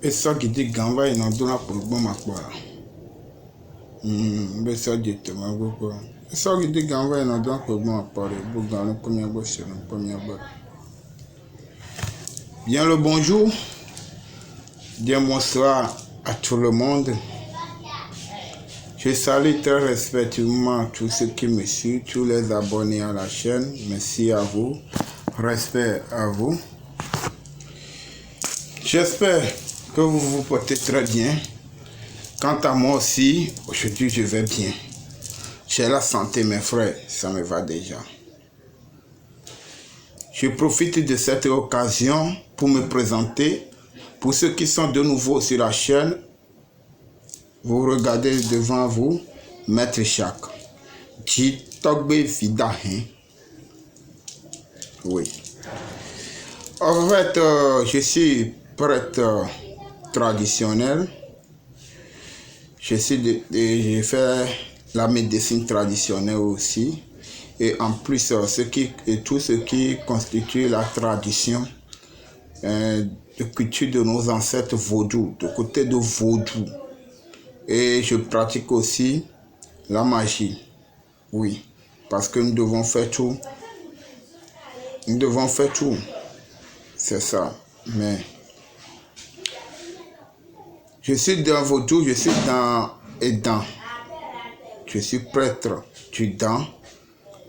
Essa gidi gamba ina dona kurugbo makwa. Besa jete magoko. Essa gidi gamba ina dona kurugbo makwa. Buga no premier boss no premier boss. Bien le bonjour. Bien bonsoir à tout le monde. Je salue très respectueusement tous ceux qui me suivent, tous les abonnés à la chaîne. Merci à vous. Respect à vous. J'espère que vous vous portez très bien. Quant à moi aussi, aujourd'hui je vais bien. J'ai la santé mes frères, ça me va déjà. Je profite de cette occasion pour me présenter. Pour ceux qui sont de nouveau sur la chaîne, vous regardez devant vous, Maître Chaque. Jitogbe Vidahin. Oui. En fait, je suis prêtre traditionnel. Je fais la médecine traditionnelle aussi. Et en plus, tout ce qui constitue la tradition de culture de nos ancêtres vaudous, de côté de vaudou. Et je pratique aussi la magie. Oui, parce que nous devons faire tout. Nous devons faire tout. C'est ça. Mais je suis dans vaudou, je suis dans Edan. Je suis prêtre du Dan,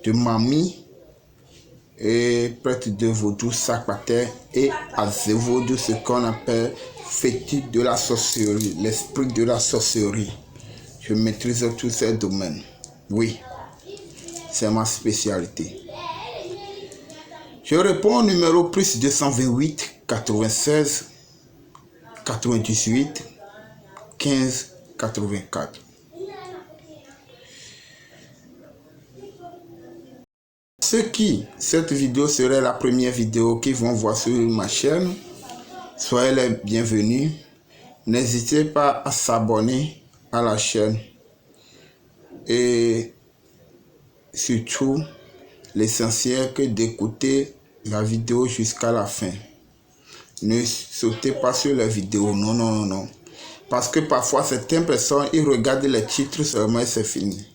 de Mami, et prêtre de vaudou Sakpater et Azévaudou, ce qu'on appelle fétiche de la sorcellerie, l'esprit de la sorcellerie. Je maîtrise tous ces domaines. Oui, c'est ma spécialité. Je réponds au numéro plus 228 96 98 15 84. Ceux qui, cette vidéo serait la première vidéo qu'ils vont voir sur ma chaîne, soyez les bienvenus. N'hésitez pas à s'abonner à la chaîne. Et surtout, l'essentiel que d'écouter la vidéo jusqu'à la fin. Ne sautez pas sur la vidéo, non, non, non, non. Parce que parfois, certaines personnes, ils regardent les titres seulement et c'est fini.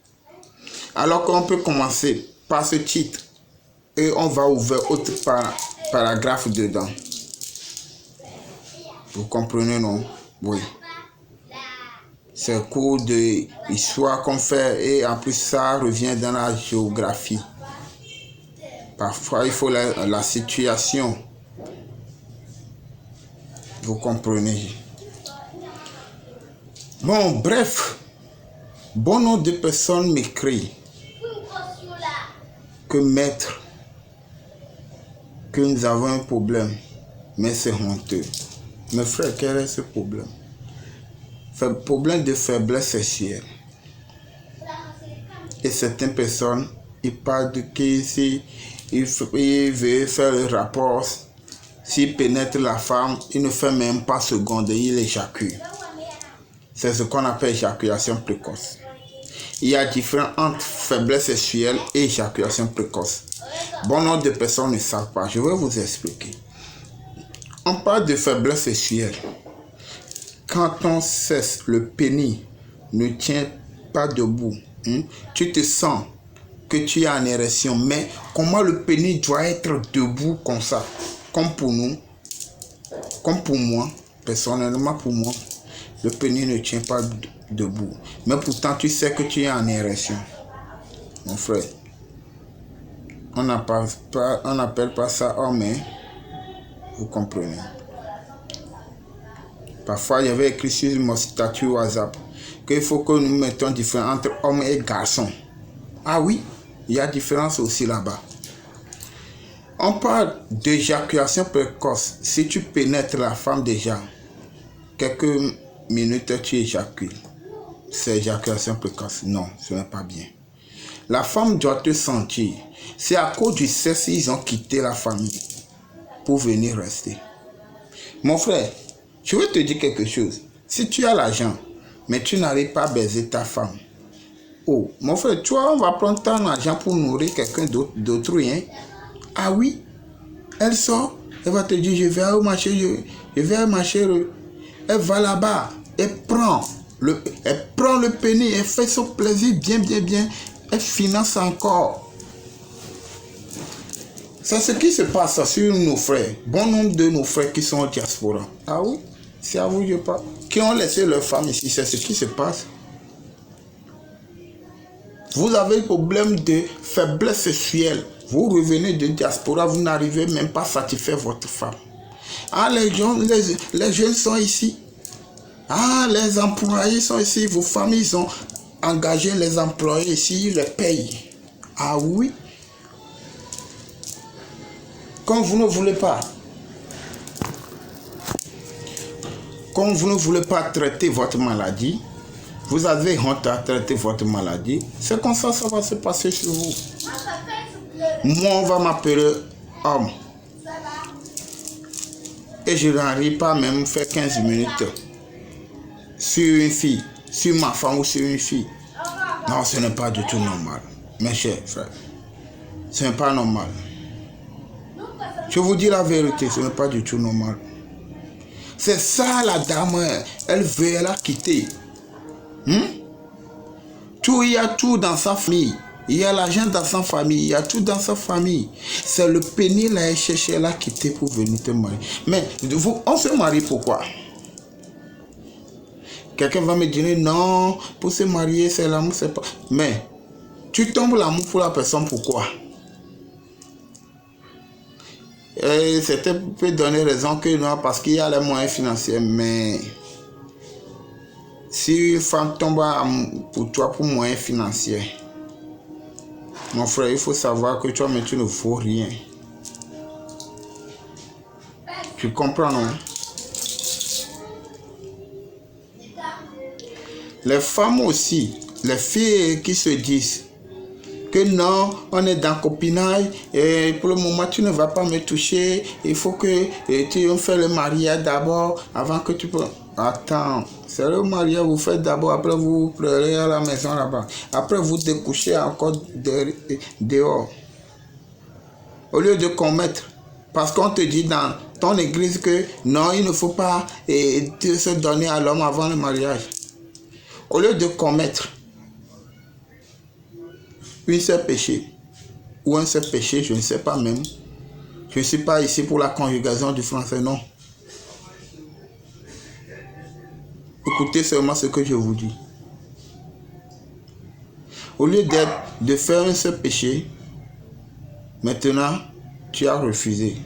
Alors qu'on peut commencer par ce titre et on va ouvrir autre paragraphe dedans. Vous comprenez, non? Oui. C'est un cours d'histoire qu'on fait et en plus ça revient dans la géographie. Parfois, il faut la situation. Vous comprenez? Bon, bref. Bon nombre de personnes m'écrivent que maître, que nous avons un problème. Mais c'est honteux. Mes frères, quel est ce problème? Problème de faiblesse sexuelle. Et certaines personnes, ils parlent de que si il veut faire le rapport, s'il pénètre la femme, il ne fait même pas seconde, il éjacule. C'est ce qu'on appelle éjaculation précoce. Il y a différents entre faiblesse sexuelle et éjaculation précoce. Bon nombre de personnes ne savent pas. Je vais vous expliquer. On parle de faiblesse sexuelle. Quand on cesse, le pénis ne tient pas debout. Tu te sens que tu es en érection. Mais comment le pénis doit être debout comme ça? Comme pour nous. Comme pour moi. Personnellement pour moi. Le pénis ne tient pas debout. Mais pourtant tu sais que tu es en érection. Mon frère. On n'appelle pas ça homme. Vous comprenez. Parfois, il y avait écrit sur mon statut WhatsApp qu'il faut que nous mettons différence entre hommes et garçons. Ah oui, il y a différence aussi là-bas. On parle d'éjaculation précoce. Si tu pénètres la femme déjà, quelques minutes tu éjacules. C'est éjaculation précoce. Non, ce n'est pas bien. La femme doit te sentir. C'est à cause du sexe ils ont quitté la famille pour venir rester. Mon frère, je vais te dire quelque chose. Si tu as l'argent, mais tu n'arrives pas à baiser ta femme. Oh, mon frère, toi, on va prendre ton argent pour nourrir quelqu'un d'autrui. Hein? Ah oui, elle sort, elle va te dire, je vais au marché, je vais au marché. Elle va là-bas, elle prend le pénis, elle fait son plaisir bien. Elle finance encore. C'est ce qui se passe sur nos frères. Bon nombre de nos frères qui sont en diaspora. Ah oui, c'est à vous je parle. Qui ont laissé leurs femmes ici, c'est ce qui se passe. Vous avez le problème de faiblesse sexuelle. Vous revenez de diaspora, vous n'arrivez même pas à satisfaire votre femme. Ah, les jeunes sont ici. Ah, les employés sont ici. Vos familles ont engagé les employés ici, ils les payent. Ah oui. Quand vous ne voulez pas. Quand vous ne voulez pas traiter votre maladie, vous avez honte à traiter votre maladie, c'est comme ça va se passer chez vous. Moi, on va m'appeler homme. Et je n'arrive pas même faire 15 minutes sur une fille, sur ma femme ou sur une fille. Non, ce n'est pas du tout normal, mes chers frères. Ce n'est pas normal. Je vous dis la vérité, ce n'est pas du tout normal. C'est ça la dame, elle veut, elle a quitté. Tout, il y a tout dans sa famille. Il y a l'argent dans sa famille. Il y a tout dans sa famille. C'est le pénis là, elle cherche, elle a quitté pour venir te marier. Mais on se marie pourquoi? Quelqu'un va me dire non, pour se marier, c'est l'amour, c'est pas. Mais tu tombes l'amour pour la personne, pourquoi? C'était peut donner raison que non, parce qu'il y a les moyens financiers, mais si une femme tombe pour toi pour moyens financiers, mon frère, il faut savoir que toi, mais tu ne vaux rien. Tu comprends, non? Les femmes aussi, les filles qui se disent que non, on est dans copinage et pour le moment tu ne vas pas me toucher, il faut que tu fasses le mariage d'abord avant que tu peux. Attends, c'est le mariage vous faites d'abord, après vous pleurez à la maison là-bas, après vous découchez encore dehors. Au lieu de commettre, parce qu'on te dit dans ton église que non, il ne faut pas se donner à l'homme avant le mariage. Au lieu de commettre une seule péché, ou un seul péché, je ne sais pas même. Je ne suis pas ici pour la conjugation du français, non. Écoutez seulement ce que je vous dis. Au lieu de faire un seul péché, maintenant, tu as refusé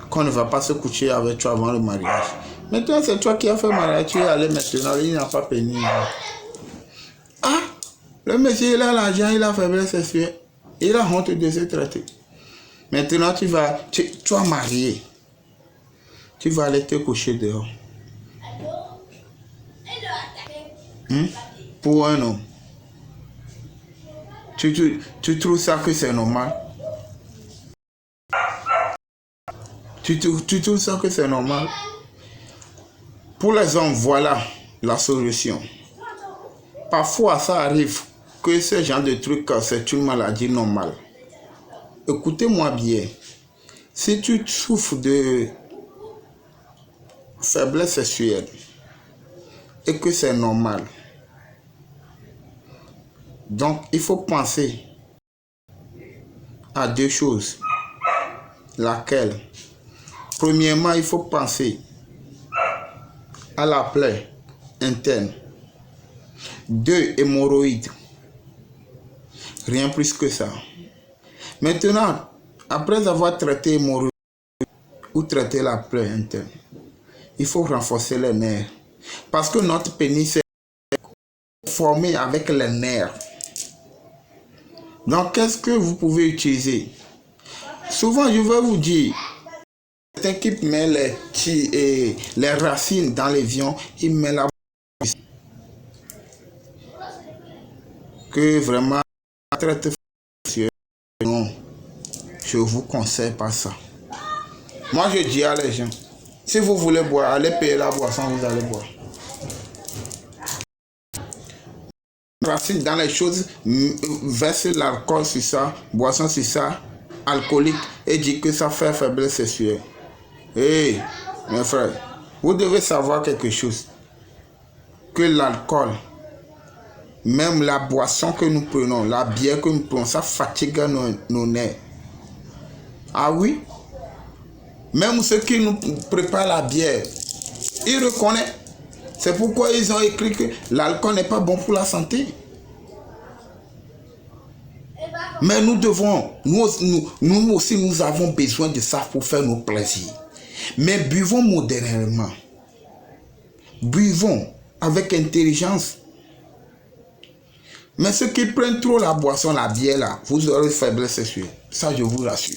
qu'on ne va pas se coucher avec toi avant le mariage. Maintenant, c'est toi qui as fait le mariage, tu es allé maintenant, il n'a pas péni. Ah! Le monsieur, il a l'argent, il a faiblesse sexuelle. Il a honte de se traiter. Maintenant, tu vas marier. Tu vas aller te coucher dehors. Pour un homme. Tu trouves ça que c'est normal? Tu trouves ça que c'est normal? Pour les hommes, voilà la solution. Parfois, ça arrive que ce genre de truc, c'est une maladie normale. Écoutez-moi bien. Si tu souffres de faiblesse sexuelle et que c'est normal, donc il faut penser à deux choses. Laquelle? Premièrement, il faut penser à la plaie interne. 2 hémorroïdes. Rien plus que ça. Maintenant, après avoir traité l'hémorroïde ou traité la plaie interne, il faut renforcer les nerfs. Parce que notre pénis est formé avec les nerfs. Donc, qu'est-ce que vous pouvez utiliser? Souvent, je vais vous dire, quelqu'un qui met les racines dans les viands, il met la que vraiment traite. Non, je vous conseille pas ça. Moi, je dis à les gens, si vous voulez boire, allez payer la boisson, vous allez boire. Racine dans les choses, verse l'alcool sur ça, boisson sur ça, alcoolique, et dit que ça fait faiblesse sexuelle. Hé, mes frères, Vous devez savoir quelque chose. Que l'alcool, même la boisson que nous prenons, la bière que nous prenons, ça fatigue nos nerfs. Ah oui? Même ceux qui nous préparent la bière, ils reconnaissent. C'est pourquoi ils ont écrit que l'alcool n'est pas bon pour la santé. Mais nous devons, nous aussi, nous avons besoin de ça pour faire nos plaisirs. Mais buvons modérément. Buvons avec intelligence. Mais ceux qui prennent trop la boisson, la bière, là, vous aurez faiblesse sexuelle. Ça, je vous rassure.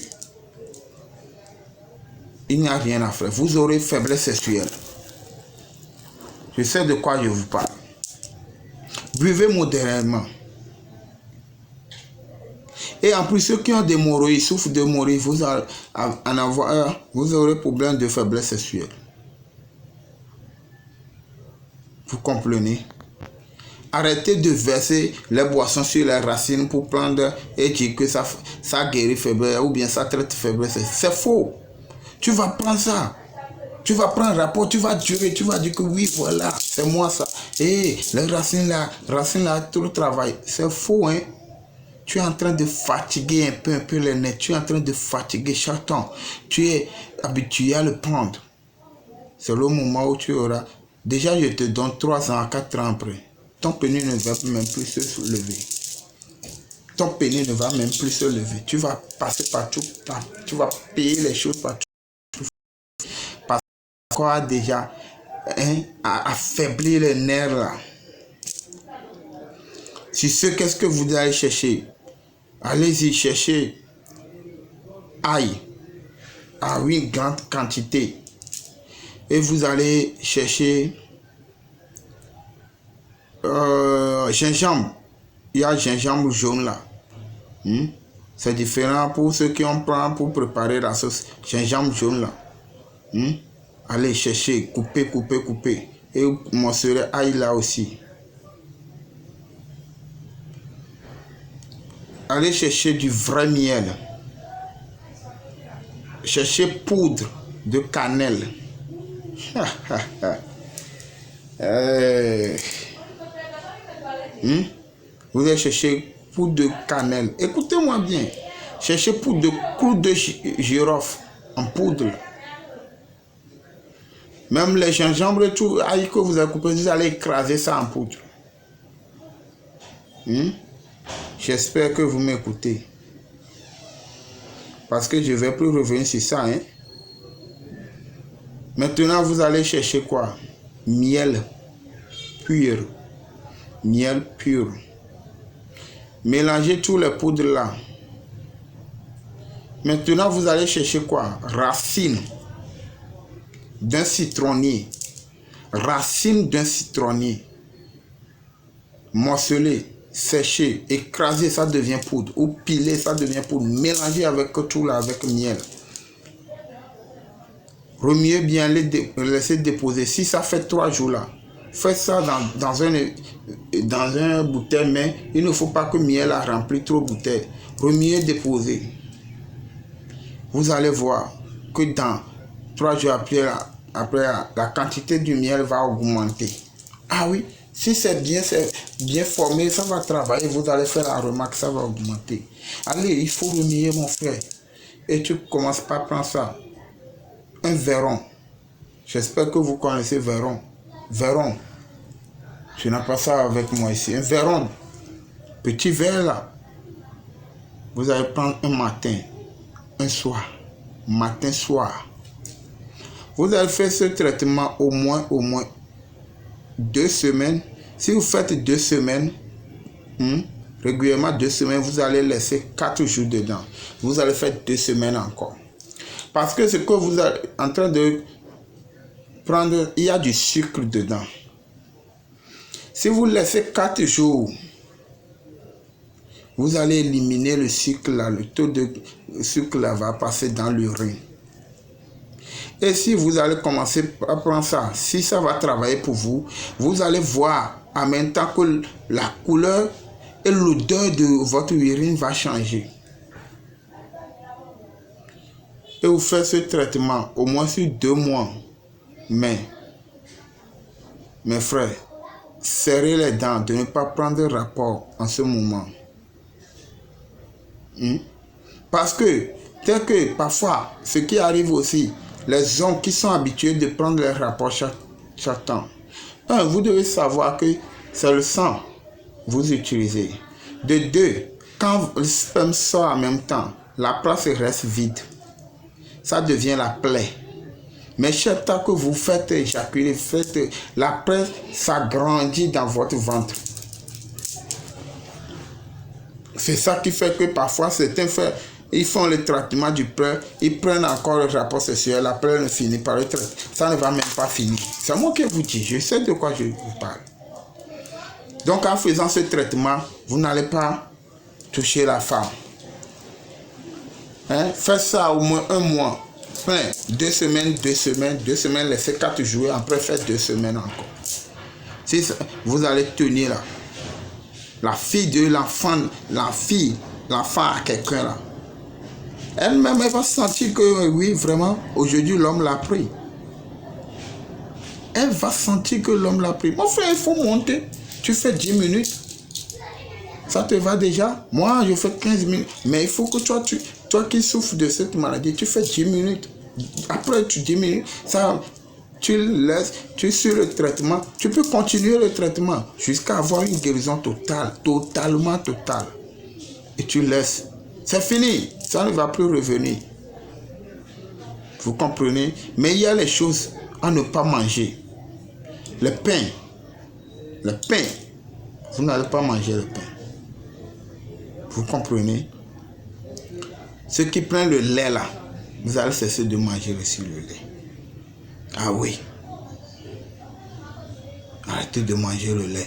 Il n'y a rien à faire. Vous aurez faiblesse sexuelle. Je sais de quoi je vous parle. Buvez modérément. Et en plus, ceux qui ont des hémorroïdes, souffrent d'hémorroïdes, vous aurez problème de faiblesse sexuelle. Vous comprenez? Arrêtez de verser les boissons sur les racines pour prendre et dire que ça guérit faiblesse ou bien ça traite faiblesse. C'est faux. Tu vas prendre ça. Tu vas prendre un rapport, tu vas durer, tu vas dire que oui, voilà, c'est moi ça. Et les racines là, tout le travail. C'est faux, hein. Tu es en train de fatiguer un peu les nerfs. Tu es en train de fatiguer chaque temps. Tu es habitué à le prendre. C'est le moment où tu auras. Déjà, je te donne 3 ans à 4 ans après. Ton pénis ne va même plus se lever. Ton pénis ne va même plus se lever. Tu vas passer partout. Tu vas payer les choses partout. Parce que quoi déjà affaiblir les nerfs là. Si c'est qu'est-ce que vous allez chercher? Allez-y chercher ail à une grande quantité. Et vous allez chercher gingembre. Il y a gingembre jaune là. C'est différent pour ceux qui en prennent pour préparer la sauce. Gingembre jaune là. Allez chercher, couper. Et vous morcelez ail là aussi. Allez chercher du vrai miel. Cherchez poudre de cannelle. Vous allez chercher poudre de cannelle. Écoutez-moi bien. Cherchez poudre de clou de girofle en poudre. Même les gingembre et tout, ail que vous avez coupé, vous allez écraser ça en poudre. J'espère que vous m'écoutez. Parce que je ne vais plus revenir sur ça. Maintenant, vous allez chercher quoi? Miel pur. Miel pur. Mélangez tous les poudres là. Maintenant, vous allez chercher quoi? Racine d'un citronnier. Racine d'un citronnier. Morcelé. Sécher, écraser, ça devient poudre. Ou piler, ça devient poudre. Mélanger avec tout là, avec miel. Remuez bien, laisser déposer. Si ça fait 3 jours là, faites ça dans un bouteille, mais il ne faut pas que le miel a rempli trop de bouteilles. Remuez, déposer. Vous allez voir que dans 3 jours après la quantité du miel va augmenter. Ah oui. Si c'est bien formé, ça va travailler, vous allez faire la remarque, ça va augmenter. Allez, il faut remuer mon frère. Et tu commences par prendre ça. Un verron. J'espère que vous connaissez verron. Verron. Je n'ai pas ça avec moi ici. Un verron. Petit verre là. Vous allez prendre un matin, un soir. Matin, soir. Vous allez faire ce traitement au moins 2 semaines. Si vous faites 2 semaines, régulièrement 2 semaines, vous allez laisser 4 jours dedans. Vous allez faire 2 semaines encore. Parce que ce que vous êtes en train de prendre, il y a du sucre dedans. Si vous laissez 4 jours, vous allez éliminer le sucre là. Le taux de sucre là va passer dans l'urine. Et si vous allez commencer à prendre ça, si ça va travailler pour vous, vous allez voir en même temps que la couleur et l'odeur de votre urine va changer. Et vous faites ce traitement au moins sur 2 mois. Mais mes frères, serrez les dents de ne pas prendre rapport en ce moment. Parce que, tel que parfois, ce qui arrive aussi, les hommes qui sont habitués de prendre les rapports chaque temps. Vous devez savoir que c'est le sang que vous utilisez. De deux, quand le sperme sort en même temps, la place reste vide. Ça devient la plaie. Mais chaque temps que vous faites éjaculer, la plaie s'agrandit dans votre ventre. C'est ça qui fait que parfois certains frères, ils font le traitement du plaie, ils prennent encore le rapport sexuel, la plaie ne finit pas, le traitement. Ça ne va même pas finir. C'est moi qui vous dis, je sais de quoi je vous parle. Donc en faisant ce traitement, vous n'allez pas toucher la femme. Faites ça au moins un mois. 2 semaines, laissez 4 jours, après faites 2 semaines encore. Si vous allez tenir là, la fille de l'enfant, l'enfant à quelqu'un là, elle-même elle va sentir que oui, vraiment, aujourd'hui l'homme l'a pris. Elle va sentir que l'homme l'a pris. Mon frère, il faut monter. Tu fais 10 minutes. Ça te va déjà? Moi, je fais 15 minutes. Mais il faut que toi qui souffres de cette maladie, tu fais 10 minutes. Après 10 minutes, ça, tu laisses, tu es sur le traitement. Tu peux continuer le traitement jusqu'à avoir une guérison totale, totalement totale. Et tu laisses. C'est fini. Ça ne va plus revenir. Vous comprenez? Mais il y a les choses à ne pas manger. Le pain. Vous n'allez pas manger le pain. Vous comprenez? Ceux qui prennent le lait là, vous allez cesser de manger aussi le lait. Ah oui. Arrêtez de manger le lait.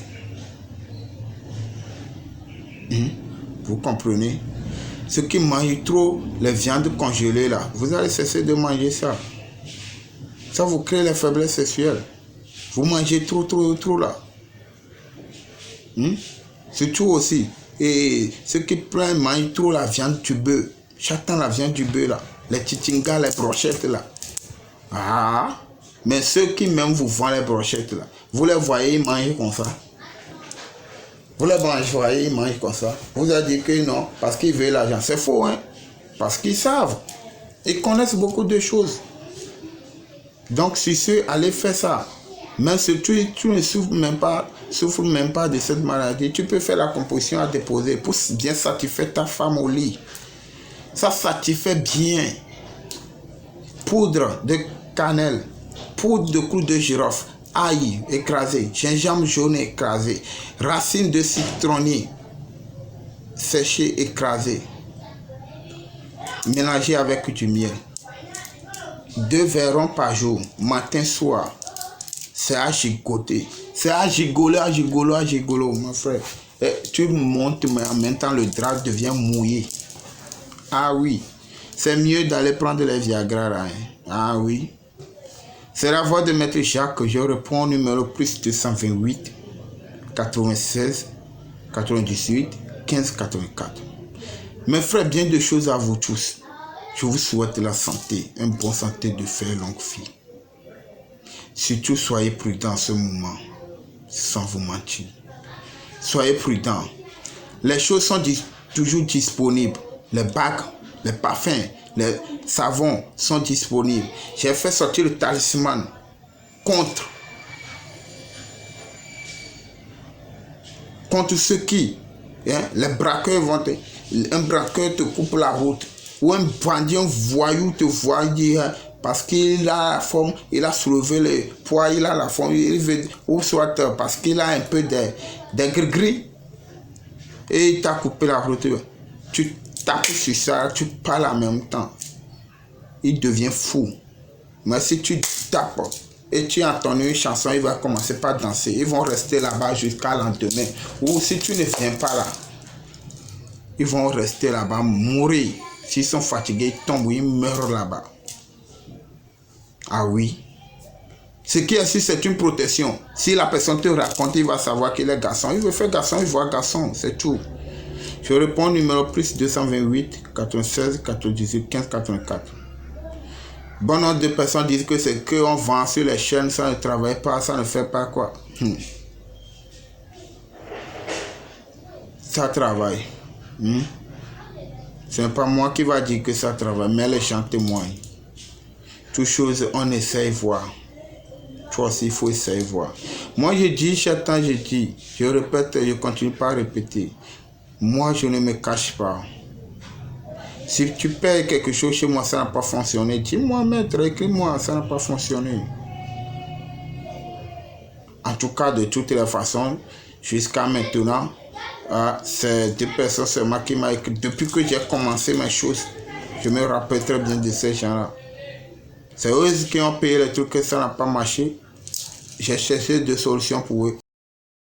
Vous comprenez? Ceux qui mangent trop les viandes congelées là, vous allez cesser de manger ça. Ça vous crée les faiblesses sexuelles. Vous mangez trop là. Surtout aussi. Et ceux qui mangent trop la viande du bœuf. J'attends la viande du bœuf là. Les titingas, les brochettes là. Ah. Mais ceux qui même vous vendent les brochettes là. Vous les voyez, ils mangent comme ça. Vous les voyez, ils mangent comme ça. Vous allez dire que non, parce qu'ils veulent l'argent. C'est faux, hein. Parce qu'ils savent. Ils connaissent beaucoup de choses. Donc, si ceux, allez faire ça. Mais si tu ne souffres même pas de cette maladie, tu peux faire la composition à déposer pour bien satisfaire ta femme au lit. Ça satisfait bien. Poudre de cannelle, poudre de clou de girofle, ail écrasé, gingembre jaune écrasé, racines de citronnier séchées écrasées, mélangées avec du miel. 2 verrons par jour, matin, soir. C'est à gigoter. C'est à gigoler, mon frère. Et tu montes, mais en même temps, le drap devient mouillé. Ah oui. C'est mieux d'aller prendre les Viagra là. Ah oui. C'est la voix de Maître Jacques. Je réponds au numéro plus 228 96 98 15 84. Mes frères, bien de choses à vous tous. Je vous souhaite la santé, une bonne santé de faire longue vie. Surtout, soyez prudents en ce moment, sans vous mentir. Soyez prudents. Les choses sont toujours disponibles. Les bagues, les parfums, les savons sont disponibles. J'ai fait sortir le talisman contre ceux qui, les braqueurs un braqueur te coupe la route, ou un bandit, un voyou te voit dire parce qu'il a la forme, il a soulevé le poids, il a la forme, il veut, ou soit parce qu'il a un peu de gris-gris, et il t'a coupé la route. Tu tapes sur ça, tu parles en même temps. Il devient fou. Mais si tu tapes et tu entends une chanson, il va commencer par danser. Ils vont rester là-bas jusqu'à lendemain. Ou si tu ne viens pas là, ils vont rester là-bas, mourir. S'ils sont fatigués, ils tombent, ils meurent là-bas. Ah oui. Ce qui est ici, c'est une protection. Si la personne te raconte, il va savoir qu'il est garçon. Il veut faire garçon, il voit garçon, c'est tout. Je réponds au numéro plus 228 96 98 15 84. Bon nombre de personnes disent que c'est qu'on vend sur les chaînes, ça ne travaille pas, ça ne fait pas quoi. Ça travaille. Ce n'est pas moi qui va dire que ça travaille, mais les gens témoignent. Toutes choses, on essaye voir. Toi aussi, il faut essayer voir. Moi, je dis, chaque temps, je dis, je répète, je continue pas à répéter. Moi, je ne me cache pas. Si tu payes quelque chose chez moi, ça n'a pas fonctionné. Dis-moi, maître, écris-moi, ça n'a pas fonctionné. En tout cas, de toutes les façons, jusqu'à maintenant, c'est 2 personnes seulement qui m'ont écrit. Depuis que j'ai commencé mes choses, je me rappelle très bien de ces gens-là. C'est eux qui ont payé les trucs que ça n'a pas marché. J'ai cherché 2 solutions pour eux.